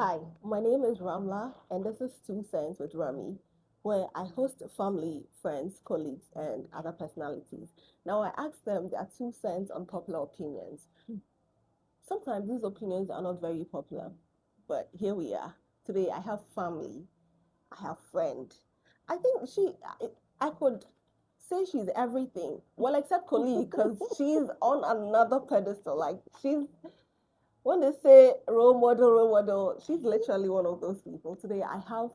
Hi, my name is Ramla, and this is Two Cents with Rami, where I host family, friends, colleagues, and other personalities. Now, I ask them their 2 cents on popular opinions. Sometimes these opinions are not very popular, but here we are. Today, I have family, I have friend. I think I could say she's everything. Well, except colleague, because she's on another pedestal. Like, when they say role model, she's literally one of those people. Today I have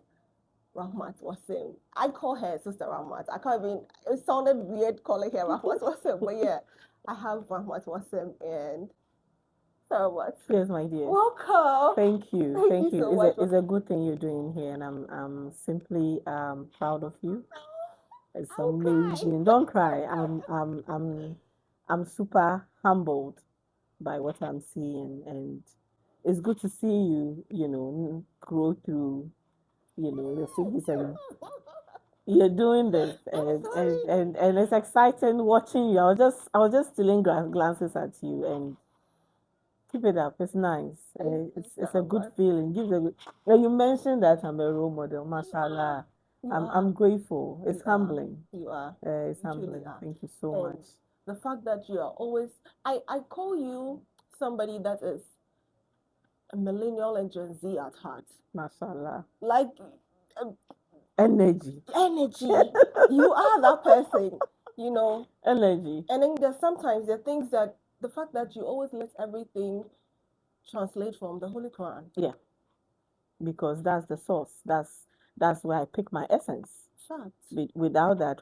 Rahmat Wasim. I call her Sister Rahmat. I can't even, it sounded weird calling her Rahmat Wasim, but yeah, I have Rahmat Wasim and Rahmat. Yes, my dear. Welcome. Thank you. Thank you Thank you. so much for It's a good thing you're doing here, and I'm simply proud of you. It's I'll cry. amazing. Don't cry. I'm super humbled by what I'm seeing, and it's good to see you, grow through, the cities, and you're doing this, I'm and sorry. and and, and it's exciting watching you. I was just stealing glances at you, and keep it up. It's nice. Thank you It's a so good much. feeling. Gives a good. Now you mentioned that I'm a role model. Mashallah. You I'm are. grateful. It's You are. humbling. You are. It's You truly humbling. are. Thank you so And much. the fact that you are always, I call you somebody that is a millennial and Gen Z at heart. Mashallah. Like uh, Energy. energy. You are that person, you know. Energy. And then there's sometimes there are things that the fact that you always let everything translate from the Holy Quran. Yeah, because that's the source. That's where I pick my essence. Facts. Without that,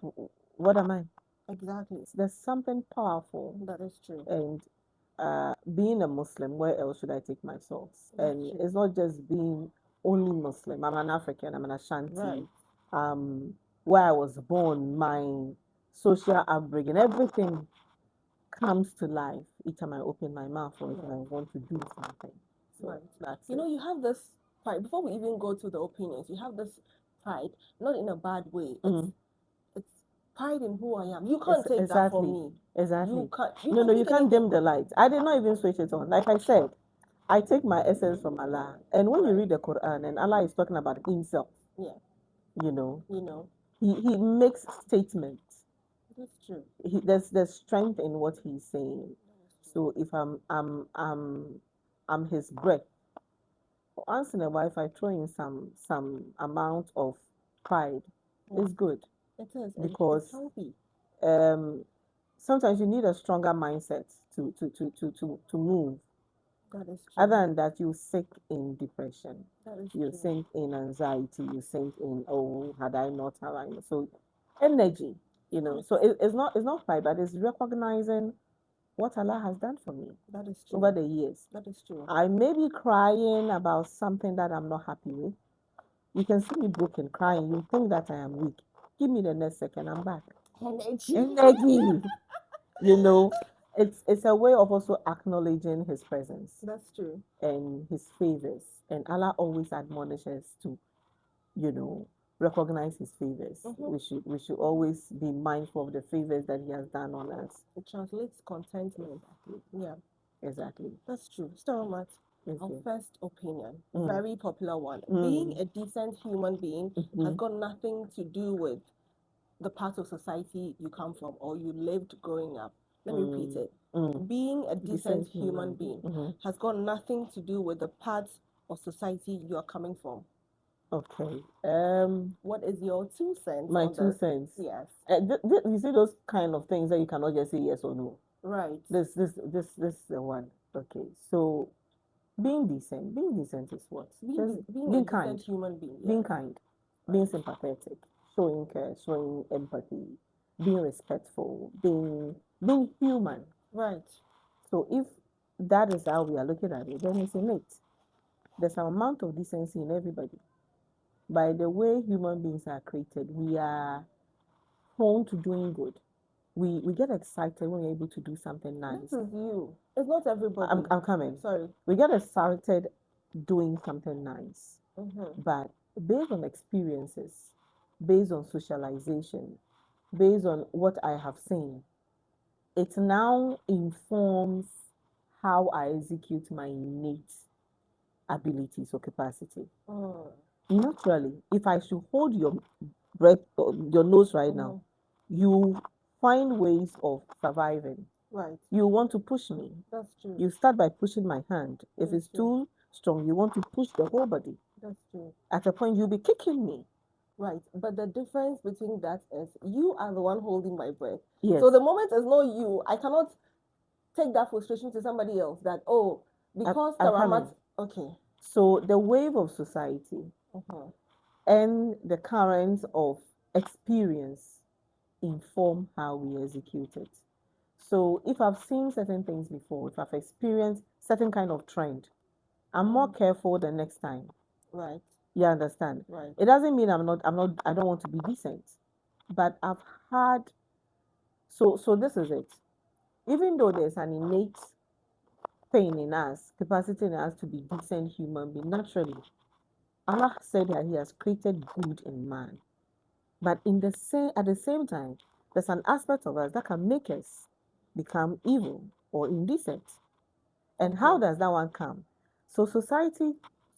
what am I? Exactly. There's something powerful, That is true. and being a Muslim, where else should I take my source? That's And true. it's not just being only Muslim. I'm an African. I'm an Right. Ashanti. Um, where I was born, my social upbringing, everything comes to life each time I open my mouth or when I want to do something. So Right. that's You it. know, you have this pride. Before we even go to the opinions, you have this pride, not in a bad way. Mm. It's pride in who I am. You can't take that from Exactly. me. You Exactly. can't you No, can no, you take can't anything dim the from me. light. I did not even switch it on. Like I said, I take my essence from Allah. And when you Right. read the Quran and Allah is talking about himself, Yeah. you know, You know. he makes statements. That's true. There's strength in what he's saying. That is true. So if I'm his breath, once in a while, if I throw in some amount of pride, Yeah. it's good It is. It's because healthy. um sometimes you need a stronger mindset to move. That is Other true. than that, you sink in depression, That is you true. sink in anxiety, you sink in, oh, had I not, have I not? So energy, so Facts. it's not pride, but it's recognizing what Allah has done for me That is over true. the years. That is true. I may be crying about something that I'm not happy with. You can see me broken, crying. You think that I am weak. Give me the next second, I'm back. Energy. Energy. you know, it's a way of also acknowledging His presence That's true. and His favors. And Allah always admonishes to, you know, recognize His favors. Mm-hmm. We should always be mindful of the favors that He has done on us. It translates contentment. Exactly. Yeah, Exactly. that's true. So much. Yes, Our yes. first opinion, Mm. very popular one. Being Mm. a decent human being has Mhm. got nothing to do with the part of society you come from or you lived growing up. Let me repeat Mm. it. Mm. Being a decent Decent human human. being Mhm. has got nothing to do with the part of society you are coming from. Okay. What is your 2 cents My on two this? cents. Yes. You see those kind of things that you cannot just say yes or no. Right. This is the one. Okay. So being decent is what? Just Being a being decent kind, human being, being yes. kind, being Right. sympathetic, showing care, showing empathy, being respectful, being human. Right. So if that is how we are looking at it, then it's innate. There's an amount of decency in everybody. By the way human beings are created, we are prone to doing good. We get excited when we're able to do something This nice. is you. It's not I'm everybody. I'm coming. Sorry. We get excited doing something nice, Mm-hmm. but based on experiences, based on socialization, based on what I have seen, it now informs how I execute my innate. abilities or capacity. Mm. Naturally, if I should hold your breath, your nose right now, you find ways of surviving. Right. You want to push me. That's true. You start by pushing my hand. If That's it's true. too strong, you want to push the whole body. That's true. At a point, you'll be kicking me. Right. But the difference between that is you are the one holding my breath. Yes. So the moment is not you. I cannot take that frustration to somebody else that, oh, because I'm coming. Taramat. Okay. So the wave of society and the currents of experience inform how we execute it. So if I've seen certain things before, if I've experienced certain kind of trend, I'm more careful the next time. Right. You understand? Right. It doesn't mean I don't want to be decent. But I've had so this is it. Even though there's an innate thing in us, capacity in us to be decent human being, naturally, Allah said that He has created good in man. But at the same time, there's an aspect of us that can make us become evil or indecent. And how does that one come? So society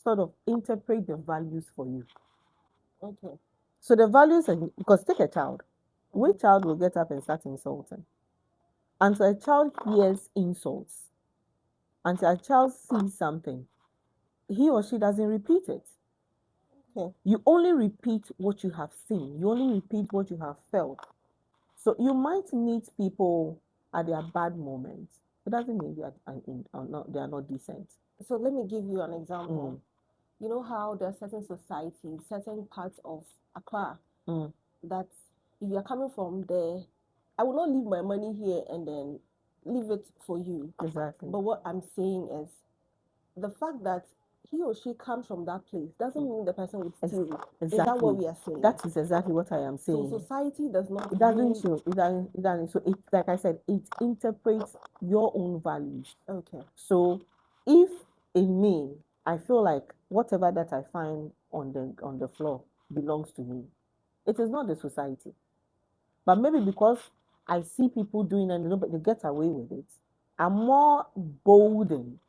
sort of interpret the values for you. Okay. So the values are, because take a child. Which child will get up and start insulting? Until a child hears insults, until a child sees something, he or she doesn't repeat it. Okay. You only repeat what you have seen. You only repeat what you have felt. So you might meet people at their bad moments. It doesn't mean they are not decent. So let me give you an example. You know how there are certain societies, certain parts of Accra that if you're coming from there, I will not leave my money here and then leave it for you. Exactly. But what I'm saying is the fact that he or she comes from that place doesn't mean the person would steal. Exactly. Is that what we are saying? That is exactly what I am saying. So society does not. It doesn't show. It doesn't. So it, like I said, it interprets your own values. Okay. So if in me, I feel like whatever that I find on the floor belongs to me, it is not the society. But maybe because I see people doing and they get away with it, I'm more boldened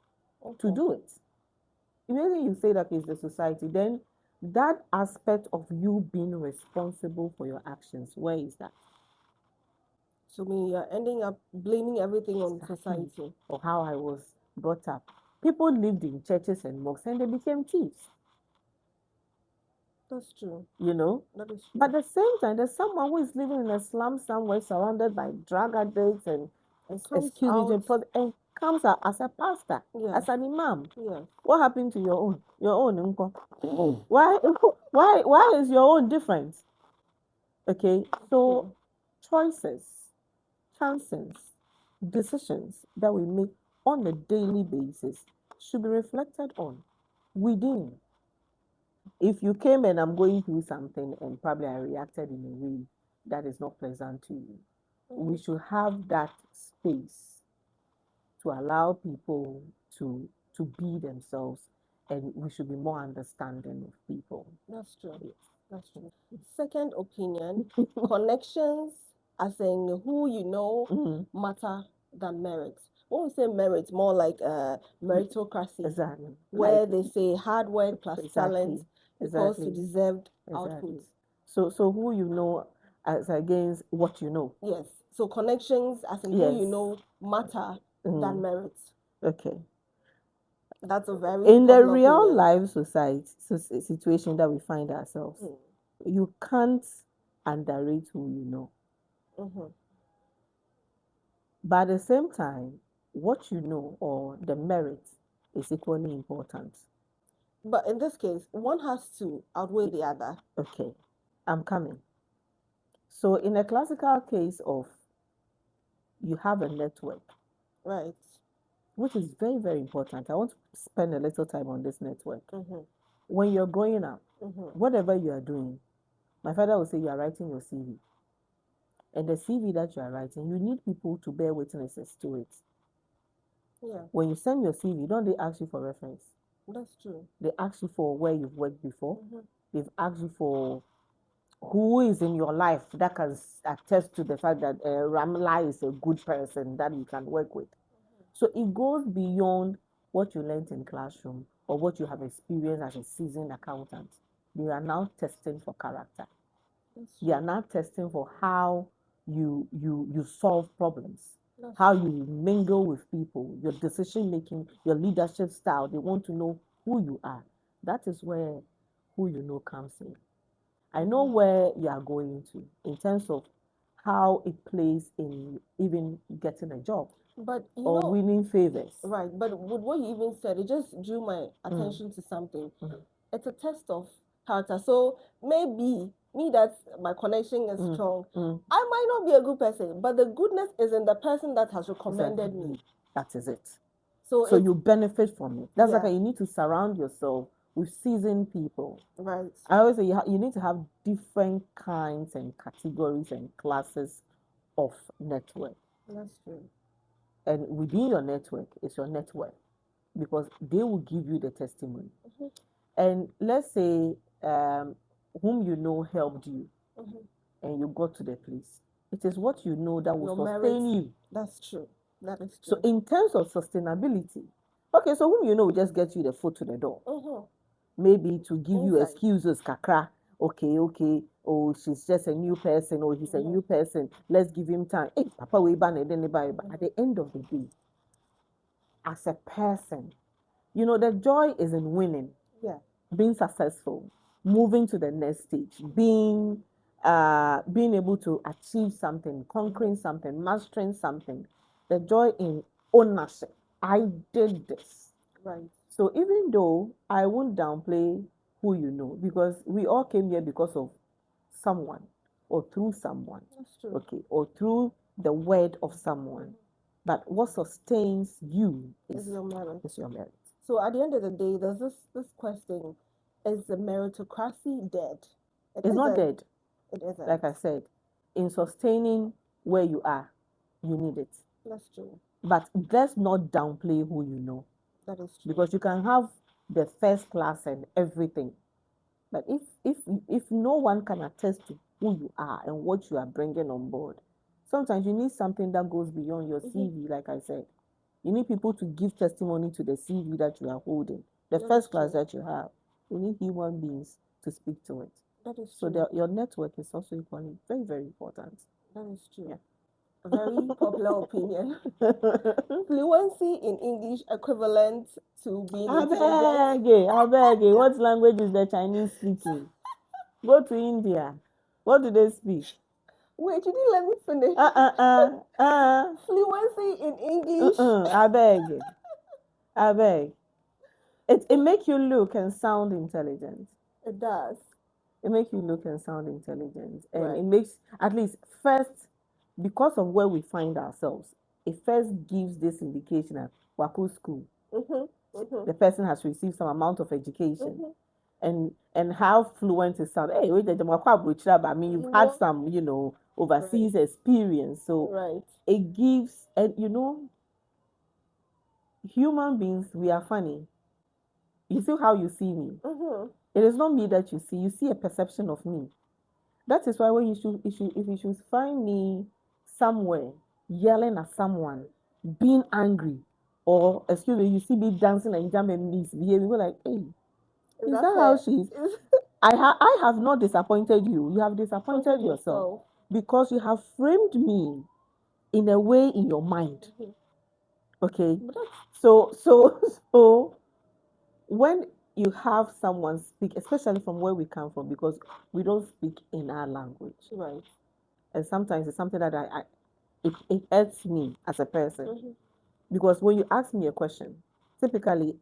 to do it. Immediately you say that it's the society, then that aspect of you being responsible for your actions, where is that? So me, you're ending up blaming everything on society. Or how I was brought up. People lived in churches and mosques and they became thieves. That's true. You know? That is true. But at the same time, there's someone who is living in a slum somewhere surrounded by drug addicts and and comes out as a pastor, as an imam. Yeah. What happened to your own? Your own uncle? Why is your own different? Okay, so choices, chances, decisions that we make on a daily basis should be reflected on within. If you came and I'm going through something and probably I reacted in a way that is not pleasant to you, we should have that space to allow people to be themselves, and we should be more understanding of people. That's true. Yes. That's true. Second opinion, connections, as in who you know, matter than merit. When we say merit, more like meritocracy. Exactly. Where they say hard work plus talent equals to deserved output. So who you know as against what you know. Yes. So connections, as in who you know, matter than merit. Okay. That's a very in the real opinion. Life society situation that we find ourselves, you can't underrate who you know. But at the same time, what you know or the merit is equally important. But in this case, one has to outweigh the other. Okay, I'm coming. So in a classical case of you have a network, right, which is very, very important. I want to spend a little time on this network. When you're growing up, whatever you are doing, my father will say you are writing your CV. And the CV that you are writing, you need people to bear witnesses to it. Yeah. When you send your CV, don't they ask you for reference? That's true. They ask you for where you've worked before. They've asked you for who is in your life that can attest to the fact that Ramla is a good person that you can work with. So it goes beyond what you learned in classroom or what you have experienced as a seasoned accountant. They are now testing for character. They are now testing for how you solve problems, how you mingle with people, your decision making, your leadership style. They want to know who you are. That is where who you know comes in. I know where you are going to in terms of how it plays in even getting a job But you or know, winning favors. right? But with what you even said, it just drew my attention to something. It's a test of character. So maybe me that my connection is strong. I might not be a good person, but the goodness is in the person that has recommended me. That is it. So So it's you benefit from it. That's yeah, like you need to surround yourself with seasoned people. right. I always say you need to have different kinds and categories and classes of network. That's true. And within your network is your network because they will give you the testimony. And let's say whom you know helped you and you got to the place. It is what you know that will Your sustain merits. you. That's true. That is So true. in terms of sustainability, okay, so whom you know will just get you the foot to the door. Maybe to give you Inside. excuses, kakra. Okay. Oh, she's just a new person, or he's a new person. Let's give him time. Hey, Papa, we ban it, then at the end of the day, as a person, you know, the joy is in winning, Yeah. being successful, moving to the next stage, being able to achieve something, conquering something, mastering something. The joy in ownership. I did this. Right. So even though I won't downplay who you know, because we all came here because of someone or through someone. That's true. Okay, or through the word of someone. But what sustains you Is your merit. is your merit. So at the end of the day, there's this question: is the meritocracy dead? It It's not isn't. dead. It isn't. Like I said, in sustaining where you are, you need it. That's true. But let's not downplay who you know. That is true. Because you can have the first class and everything. But if no one can attest to who you are and what you are bringing on board, sometimes you need something that goes beyond your CV, like I said. You need people to give testimony to the CV that you are holding, the first class that you have. You need human beings to speak to it. That is So true. your network is also equally very, very important. That is true. Yeah. Very popular opinion. Fluency in English equivalent to being intelligent. I beg. What language is the Chinese speaking? Go to India. What do they speak? Wait, you didn't let me finish. Fluency in English. I beg. I beg. It makes you look and sound intelligent. It does. It makes you look and sound intelligent. And Right. it makes, at least first, because of where we find ourselves, it first gives this indication that Waku school, the person has received some amount of education. And how fluent it sounds. Hey, wait, I mean, you've had some, overseas experience. So Right. it gives, and human beings, we are funny. You see how you see me. It is not me that you see a perception of me. That is why when if you should find me somewhere yelling at someone, being angry, or excuse me, you see me dancing and jamming this behavior, you're like, hey, is that how she's? I have not disappointed you. You have disappointed yourself because you have framed me in a way in your mind. Okay. So when you have someone speak, especially from where we come from, because we don't speak in our language. Right. And sometimes it's something that it hurts me as a person. Because when you ask me a question, typically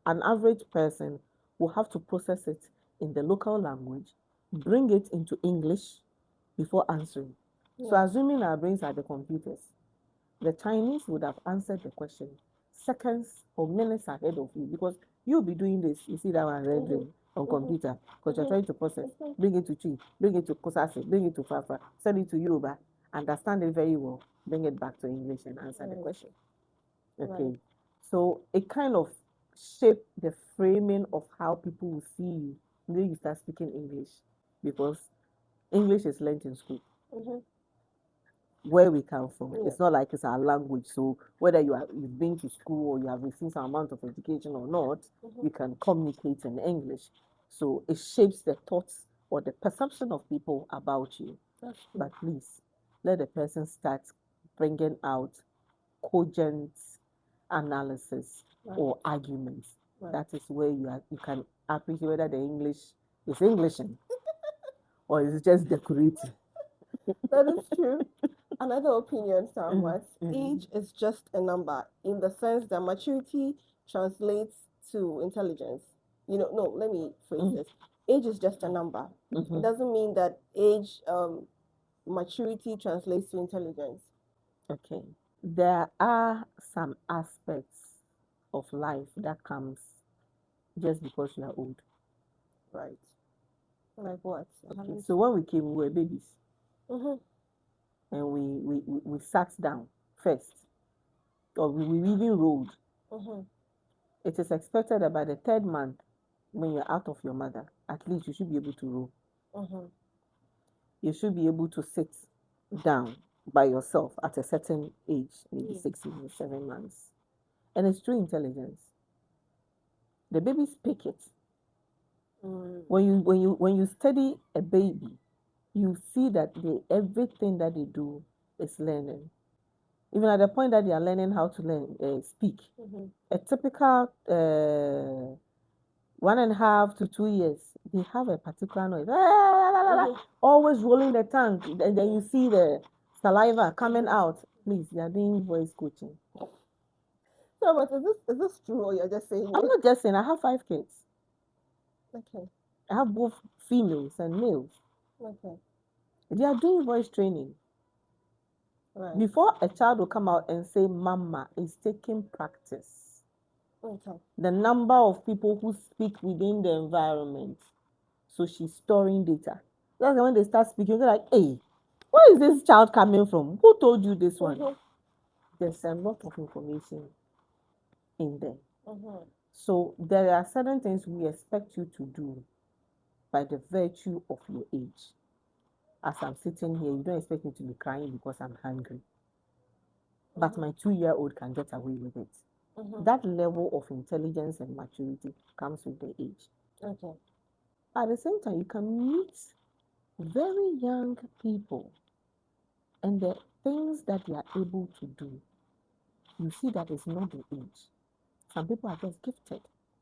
an average person will have to process it in the local language, bring it into English before answering. So assuming our brains are the computers, the Chinese would have answered the question seconds or minutes ahead of you because you'll be doing this. You see that one rendering on computer because you're trying to process, bring it to Chi, bring it to Kosase, bring it to Fafa, send it to Yoruba, understand it very well, bring it back to English and answer the question. Okay. So it kind of shaped the framing of how people will see you when you start speaking English because English is learned in school. where we come from. Yeah. It's not like it's our language. So whether you've been to school or you have received some amount of education or not, you can communicate in English. So it shapes the thoughts or the perception of people about you. That's true. But please let the person start bringing out cogent analysis Right. or arguments. Right. That is where you can appreciate whether the English is Englishing or is just decorating. That is true. Another opinion, Mm, somewhat, mm, age is just a number in the sense that maturity translates to intelligence. No, let me phrase mm, this. Age is just a number. It mhm. doesn't mean that maturity translates to intelligence. Okay. There are some aspects of life that comes just because you are old. Right. Like what? I Okay. haven't. So when we came, we were babies Mm-hmm. and we sat down first, or we even rolled. Mm-hmm. It is expected that by the third month, when you're out of your mother, at least you should be able to roll. Mm-hmm. You should be able to sit down by yourself at a certain age, maybe Yeah. 6 months, 7 months. And it's true intelligence. The babies pick it. Mm. When you study a baby, you see that everything that they do is learning. Even at the point that they are learning how to speak, Mm-hmm. a typical 1.5 to 2 years, they have a particular noise, Mm-hmm. always rolling the tongue, and then you see the saliva coming Mm-hmm. out. Please, they are doing voice coaching. So, but is this true or you're just saying I'm it? not just saying, I have 5 kids. Okay. I have both females and males. Okay. They are doing voice training. Right. Before a child will come out and say, Mama, is taking practice. Okay. The number of people who speak within the environment. So she's storing data. That's when they start speaking, they're like, hey, where is this child coming from? Who told you this one? Mm-hmm. There's a lot of information in there. Mm-hmm. So there are certain things we expect you to do by the virtue of your age. As I'm sitting here, you don't expect me to be crying because I'm hungry. But my 2-year-old can get away with it. Mm-hmm. That level of intelligence and maturity comes with the age. Okay. At the same time, you can meet very young people and the things that they are able to do. You see that it's not the age. Some people are just gifted.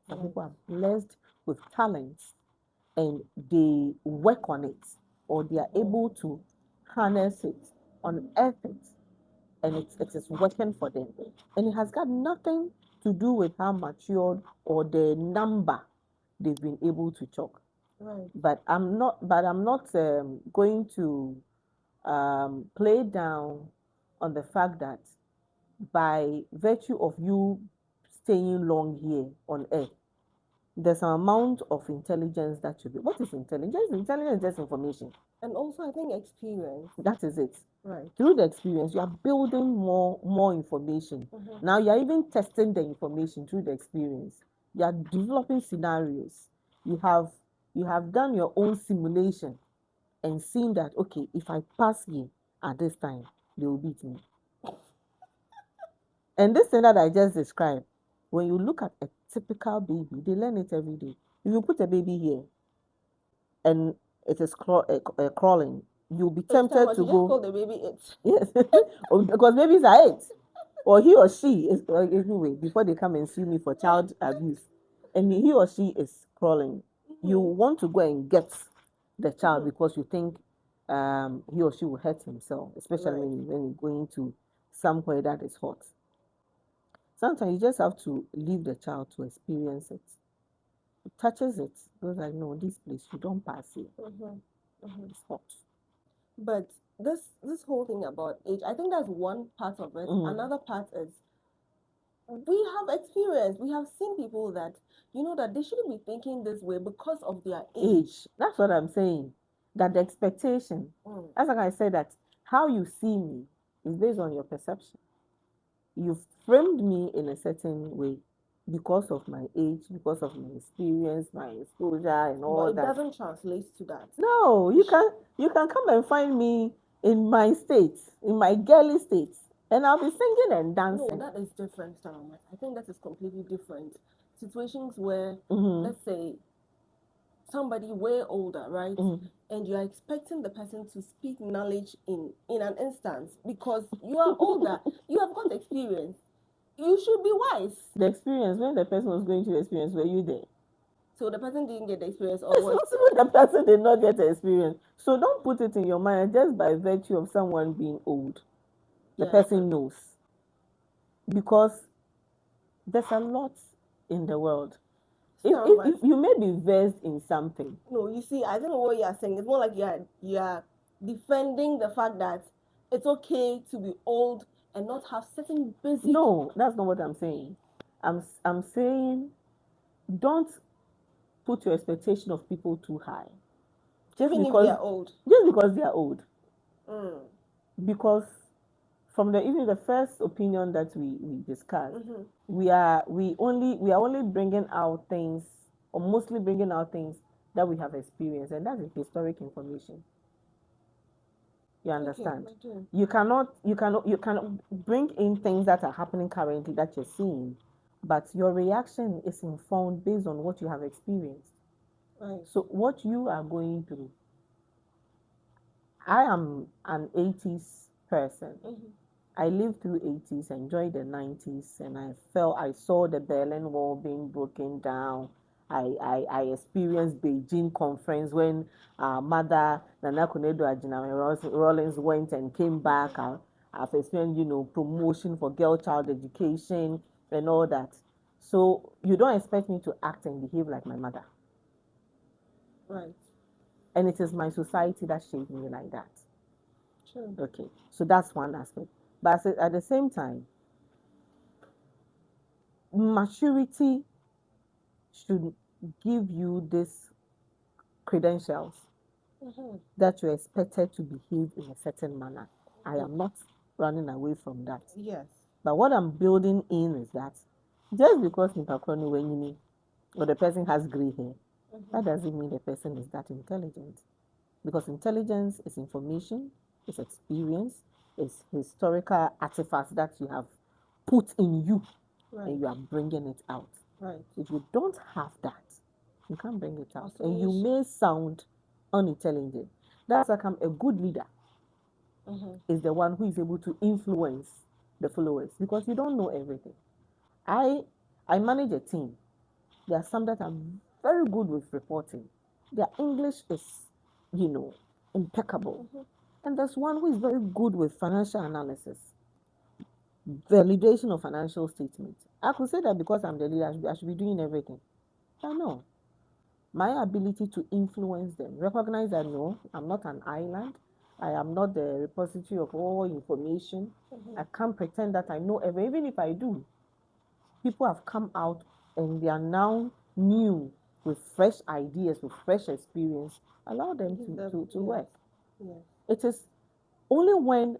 Some Right. people are blessed with talents and they work on it or they are able to harness it, unearth it, and it is working for them. And it has got nothing to do with how matured or the number they've been able to chalk. Right. But I'm not going to play down on the fact that by virtue of you staying long here on earth, there's an amount of intelligence that you be. What is intelligence? Intelligence is just information. And also, I think experience. That is it. Right. Through the experience, you are building more information. Mm-hmm. Now you are even testing the information through the experience. You are developing scenarios. You have you have done your own simulation and seen that okay, if I pass here at this time, they will beat me. And this thing that I just described, when you look at a typical baby, they learn it every day. If you put a baby here and it is crawling, you'll be So tell tempted what to you just go, called the baby it. yes, because babies are it. Or he or she is, anyway, before they come and sue me for child abuse, and he or she is crawling, you want to go and get the child because you think he or she will hurt himself, especially Right. when you're going to somewhere that is hot. Sometimes you just have to leave the child to experience it. It touches it. Goes like, no, this place you don't pass here. Mm-hmm. Mm-hmm. It's hot. But this whole thing about age, I think that's one part of it. Another part is we have experience. We have seen people that that they shouldn't be thinking this way because of their age. Age. That's what I'm saying. That the expectation. Mm. That's like I said that how you see me is based on your perception. You framed me in a certain way because of my age, because of my experience, my exposure, and But all it that. doesn't translate to that. No, you can come and find me in my state, in my girly state, and I'll be singing and No, dancing. that is different, Sam. I think that is completely different. Situations where, Mm-hmm. let's say, somebody way older, right? Mm-hmm. And you are expecting the person to speak knowledge in an instance because you are older, you have got experience. You should be wise. The experience, when the person was going through the experience, were you there? So the person didn't get the experience or It's what? possible the person did not get the experience. So don't put it in your mind just by virtue of someone being old. The Yeah, person knows. Because there's a lot in the world. Sam, If you may be versed in something. no, you see, I don't know what you are saying. It's more like you are defending the fact that it's okay to be old and not have certain basic. No, that's not what I'm saying. I'm saying don't put your expectation of people too high. Just Even if they because are old. they are old. Mm. Because from the even the first opinion that we discussed, Mm-hmm. we are only bringing out things, or mostly bringing out things that we have experienced, and that is historic information. You Okay, understand? I do. You cannot bring in things that are happening currently that you're seeing, but your reaction is informed based on what you have experienced. Right. So what you are going through, I am an 80s person. Mm-hmm. I lived through 80s, enjoyed the 90s, and I saw the Berlin Wall being broken down. I experienced Beijing conference when Mother Nana Kunedo Ajiname Rawlings went and came back. I've experienced, promotion for girl child education and all that. So you don't expect me to act and behave like my mother. Right. And it is my society that shaped me like that. True. Okay, so that's one aspect. But at the same time, maturity should give you these credentials Mm-hmm. that you're expected to behave in a certain manner. I Mm-hmm. am not running away from that. Yes. But what I'm building in is that just because or the person has gray hair, Mm-hmm. that doesn't mean the person is that intelligent. Because intelligence is information, it's experience, it's historical artifacts that you have put in you Right. and you are bringing it out. Right. If you don't have that, you can't bring it out. And you Oscillation. may sound unintelligent. That's like a good leader Mm-hmm. is the one who is able to influence the followers because you don't know everything. I I manage a team. There are some that are very good with reporting. Their English is, impeccable. Mm-hmm. And there's one who is very good with financial analysis, validation of financial statements. I could say that because I'm the leader, I should be doing everything. I know. My ability to influence them, recognize that no, I'm not an island. I am not the repository of all information. Mm-hmm. I can't pretend that I know everything. Even if I do, people have come out and they are now new with fresh ideas, with fresh experience. Allow them Give to yes. work. Yes. It is only when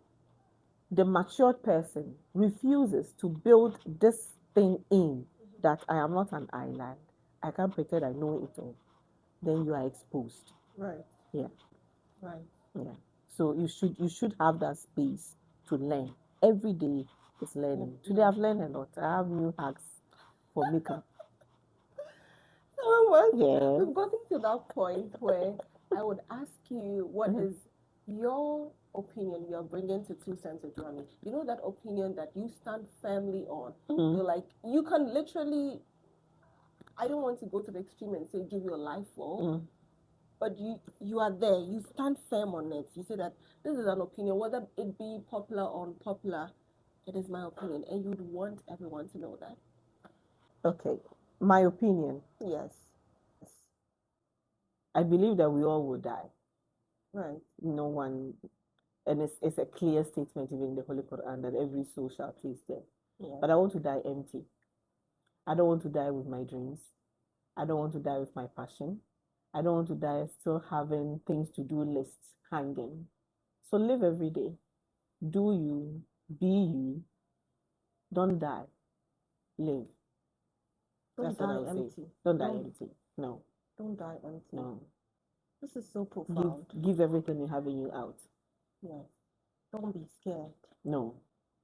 the matured person refuses to build this thing in that I am not an island. I can't pretend I know it all. Then you are exposed. Right. Yeah, Right. yeah. So you should have that space to learn. Every day is learning. Today Yeah. I've learned a lot. I have new hacks for makeup. So Yeah. we've gotten to that point where I would ask you what Mhm. is your opinion you're bringing to two cents of drumming. You know that opinion that you stand firmly on. Mhm. You're like you can literally. I don't want to go to the extreme and say give your life for, Mhm. but you are there. You stand firm on it. You say that this is an opinion, whether it be popular or unpopular. It is my opinion, and you'd want everyone to know that. Okay. My opinion. Yes. I believe that we all will die. Right. No one, and it's a clear statement even in the Holy Quran that every soul shall taste death. Yeah. But I want to die empty. I don't want to die with my dreams. I don't want to die with my passion. I don't want to die still having things to do lists hanging. So live every day. Do you, be you, don't die, live. Don't That's what I die would say. empty. Don't die Don't empty. No, don't die empty. no. This is so Give profound. give everything you have in you out. Yes. Don't be scared. No,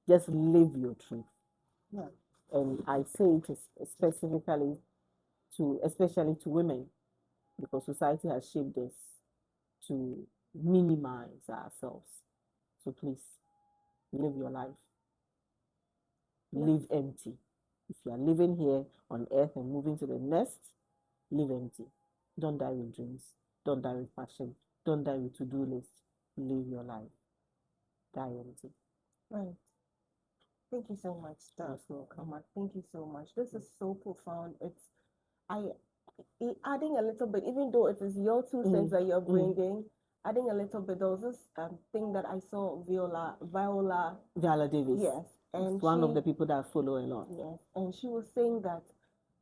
just live your truth. Yeah. And I say it specifically to, especially to women, because society has shaped us to minimize ourselves. So please live your life. Yes. Live empty. If you are living here on earth and moving to the next, live empty. Don't die with dreams. Don't die with passion. Don't die with to-do list. Live your life. Die empty. Right. Thank you so much, Most Dr. welcome. Kamak. Thank you so much. This is so profound. I adding a little bit, even though it is your two cents that you're bringing, adding a little bit. There was this thing that I saw Viola Davis. yes, and One of she the people that I follow a lot. yes, and she was saying that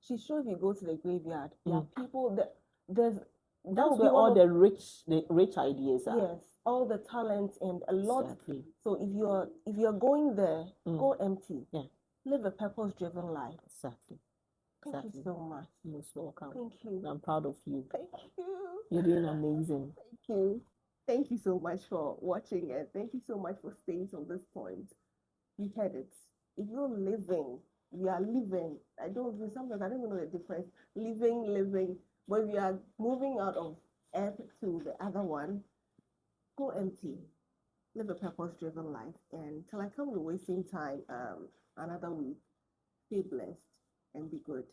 she's sure if you go to the graveyard, there are people that there's that That's will be where one all of the rich ideas are. yes, all the talents and a lot. Exactly. So if you're going there, go empty. Yeah. Live a purpose-driven life. Exactly. Thank you so much. Most welcome. Thank you. I'm proud of you. Thank you. You're doing amazing. Thank you. Thank you so much for watching and thank you so much for staying to this point. You heard it. If you're living, you are living. Sometimes I don't even know the difference. Living. But if you are moving out of earth to the other one, go empty. Live a purpose driven life. And till I come the way same time, another week, stay blessed and be good.